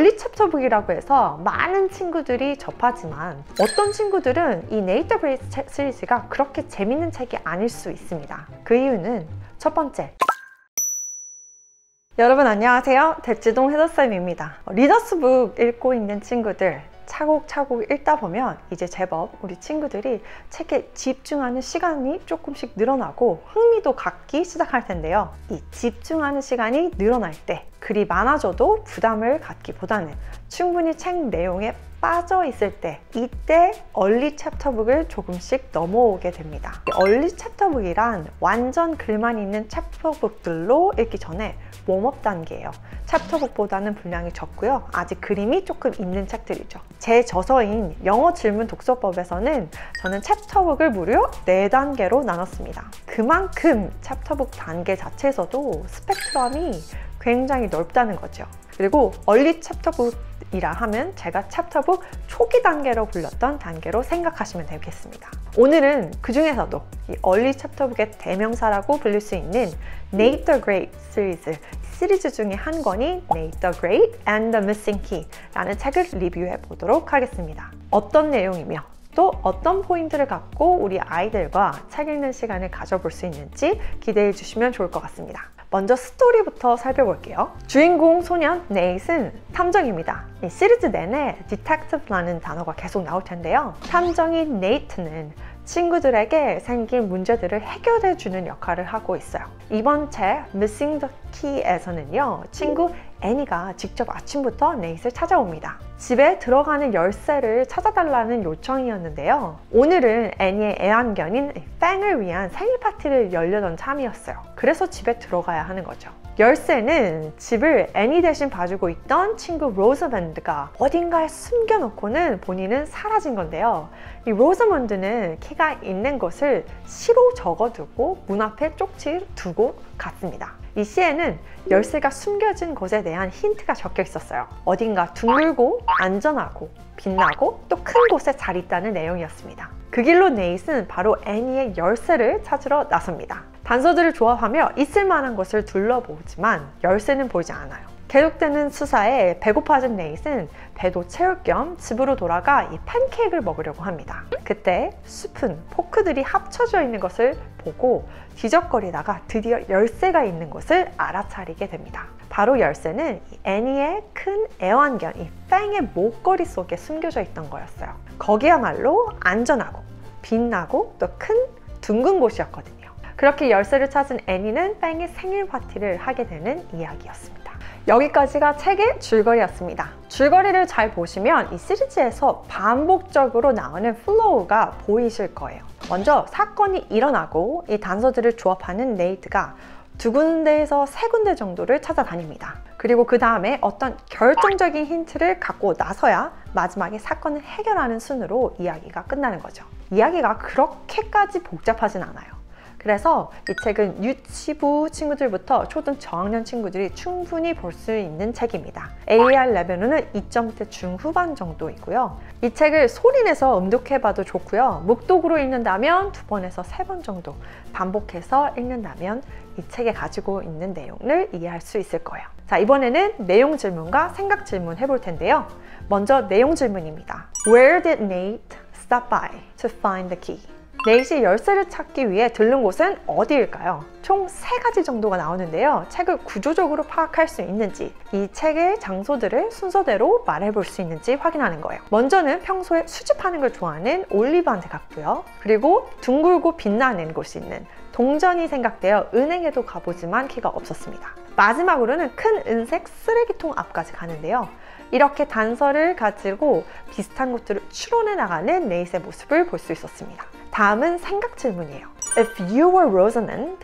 얼리 챕터북이라고 해서 많은 친구들이 접하지만 어떤 친구들은 이 네이터 그레이트 시리즈가 그렇게 재밌는 책이 아닐 수 있습니다. 그 이유는 첫 번째, 여러분 안녕하세요. 대치동 해서쌤입니다. 리더스북 읽고 있는 친구들 차곡차곡 읽다 보면 이제 제법 우리 친구들이 책에 집중하는 시간이 조금씩 늘어나고 흥미도 갖기 시작할 텐데요. 이 집중하는 시간이 늘어날 때 글이 많아져도 부담을 갖기보다는 충분히 책 내용에 빠져 있을 때, 이때 얼리 챕터북을 조금씩 넘어오게 됩니다. 얼리 챕터북이란 완전 글만 있는 챕터북들로 읽기 전에 웜업 단계예요. 챕터북보다는 분량이 적고요. 아직 그림이 조금 있는 책들이죠. 제 저서인 영어 질문 독서법에서는 저는 챕터북을 무려 4단계로 나눴습니다. 그만큼 챕터북 단계 자체에서도 스펙트럼이 굉장히 넓다는 거죠. 그리고 얼리 챕터북이라 하면 제가 챕터북 초기 단계로 불렸던 단계로 생각하시면 되겠습니다. 오늘은 그 중에서도 이 얼리 챕터북의 대명사라고 불릴 수 있는 Nate the Great 시리즈 중에 한 권인 Nate the Great and the Missing Key 라는 책을 리뷰해 보도록 하겠습니다. 어떤 내용이며 또 어떤 포인트를 갖고 우리 아이들과 책 읽는 시간을 가져볼 수 있는지 기대해 주시면 좋을 것 같습니다. 먼저 스토리부터 살펴볼게요. 주인공 소년 네이트는 탐정입니다. 이 시리즈 내내 detective라는 단어가 계속 나올 텐데요. 탐정인 네이트는 친구들에게 생긴 문제들을 해결해 주는 역할을 하고 있어요. 이번 책 Missing the Key에서는요, 친구 애니가 직접 아침부터 네이트를 찾아옵니다. 집에 들어가는 열쇠를 찾아달라는 요청이었는데요. 오늘은 애니의 애완견인 팽을 위한 생일 파티를 열려던 참이었어요. 그래서 집에 들어가야 하는 거죠. 열쇠는 집을 애니 대신 봐주고 있던 친구 로즈먼드가 어딘가에 숨겨놓고는 본인은 사라진 건데요. 이 로즈먼드는 키가 있는 것을 시로 적어두고 문 앞에 쪽지 두고 갔습니다. 이 시에는 열쇠가 숨겨진 곳에 대한 힌트가 적혀 있었어요. 어딘가 둥글고 안전하고 빛나고 또 큰 곳에 잘 있다는 내용이었습니다. 그 길로 네이트는 바로 애니의 열쇠를 찾으러 나섭니다. 단서들을 조합하며 있을 만한 곳을 둘러보지만 열쇠는 보이지 않아요. 계속되는 수사에 배고파진 네이트는 배도 채울 겸 집으로 돌아가 이 팬케이크를 먹으려고 합니다. 그때 스푼, 포크들이 합쳐져 있는 것을 보고 뒤적거리다가 드디어 열쇠가 있는 곳을 알아차리게 됩니다. 바로 열쇠는 애니의 큰 애완견 이 팽의 목걸이 속에 숨겨져 있던 거였어요. 거기야말로 안전하고 빛나고 또 큰 둥근 곳이었거든요. 그렇게 열쇠를 찾은 애니는 팽의 생일 파티를 하게 되는 이야기였습니다. 여기까지가 책의 줄거리였습니다. 줄거리를 잘 보시면 이 시리즈에서 반복적으로 나오는 플로우가 보이실 거예요. 먼저 사건이 일어나고 이 단서들을 조합하는 네이트가 2군데에서 3군데 정도를 찾아다닙니다. 그리고 그 다음에 어떤 결정적인 힌트를 갖고 나서야 마지막에 사건을 해결하는 순으로 이야기가 끝나는 거죠. 이야기가 그렇게까지 복잡하진 않아요. 그래서 이 책은 유치부 친구들부터 초등 저학년 친구들이 충분히 볼 수 있는 책입니다. AR 레벨로는 2점대 중후반 정도이고요. 이 책을 소리내서 음독해봐도 좋고요. 묵독으로 읽는다면 2번에서 3번 정도 반복해서 읽는다면 이 책에 가지고 있는 내용을 이해할 수 있을 거예요. 자, 이번에는 내용 질문과 생각 질문 해볼 텐데요. 먼저 내용 질문입니다. Where did Nate stop by to find the key? 네이트이 열쇠를 찾기 위해 들른 곳은 어디일까요? 총 3가지 정도가 나오는데요. 책을 구조적으로 파악할 수 있는지, 이 책의 장소들을 순서대로 말해볼 수 있는지 확인하는 거예요. 먼저는 평소에 수집하는 걸 좋아하는 올리브한테 갔고요. 그리고 둥글고 빛나는 곳이 있는 동전이 생각되어 은행에도 가보지만 키가 없었습니다. 마지막으로는 큰 은색 쓰레기통 앞까지 가는데요. 이렇게 단서를 가지고 비슷한 곳들을 추론해 나가는 네이트의 모습을 볼 수 있었습니다. 다음은 생각 질문이에요. If you were Rosamond,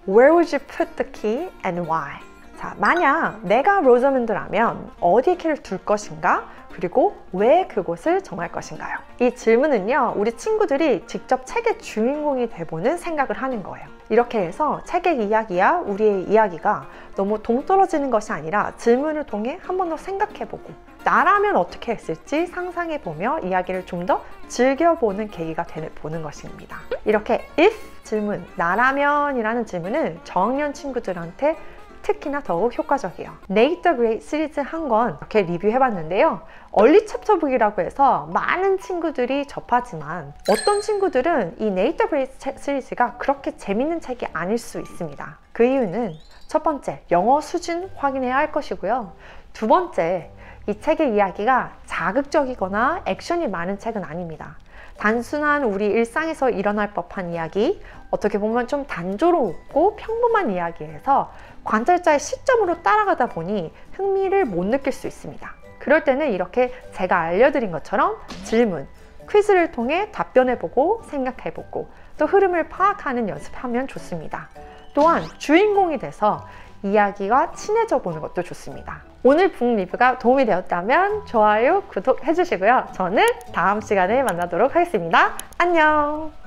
where would you put the key and why? 자, 만약 내가 로저먼드라면 어디에 키를 둘 것인가? 그리고 왜 그곳을 정할 것인가요? 이 질문은요, 우리 친구들이 직접 책의 주인공이 돼보는 생각을 하는 거예요. 이렇게 해서 책의 이야기야 우리의 이야기가 너무 동떨어지는 것이 아니라 질문을 통해 한 번 더 생각해보고 나라면 어떻게 했을지 상상해보며 이야기를 좀 더 즐겨보는 계기가 보는 것입니다. 이렇게 if 질문, 나라면 이라는 질문은 저학년 친구들한테 특히나 더욱 효과적이에요. Nate the Great 시리즈 한 권 이렇게 리뷰해봤는데요. 얼리 챕터북이라고 해서 많은 친구들이 접하지만 어떤 친구들은 이 Nate the Great 시리즈가 그렇게 재밌는 책이 아닐 수 있습니다. 그 이유는 첫 번째, 영어 수준 확인해야 할 것이고요. 두 번째, 이 책의 이야기가 자극적이거나 액션이 많은 책은 아닙니다. 단순한 우리 일상에서 일어날 법한 이야기, 어떻게 보면 좀 단조롭고 평범한 이야기에서 관찰자의 시점으로 따라가다 보니 흥미를 못 느낄 수 있습니다. 그럴 때는 이렇게 제가 알려드린 것처럼 질문, 퀴즈를 통해 답변해보고 생각해보고 또 흐름을 파악하는 연습하면 좋습니다. 또한 주인공이 돼서 이야기와 친해져 보는 것도 좋습니다. 오늘 북 리뷰가 도움이 되었다면 좋아요, 구독 해주시고요. 저는 다음 시간에 만나도록 하겠습니다. 안녕!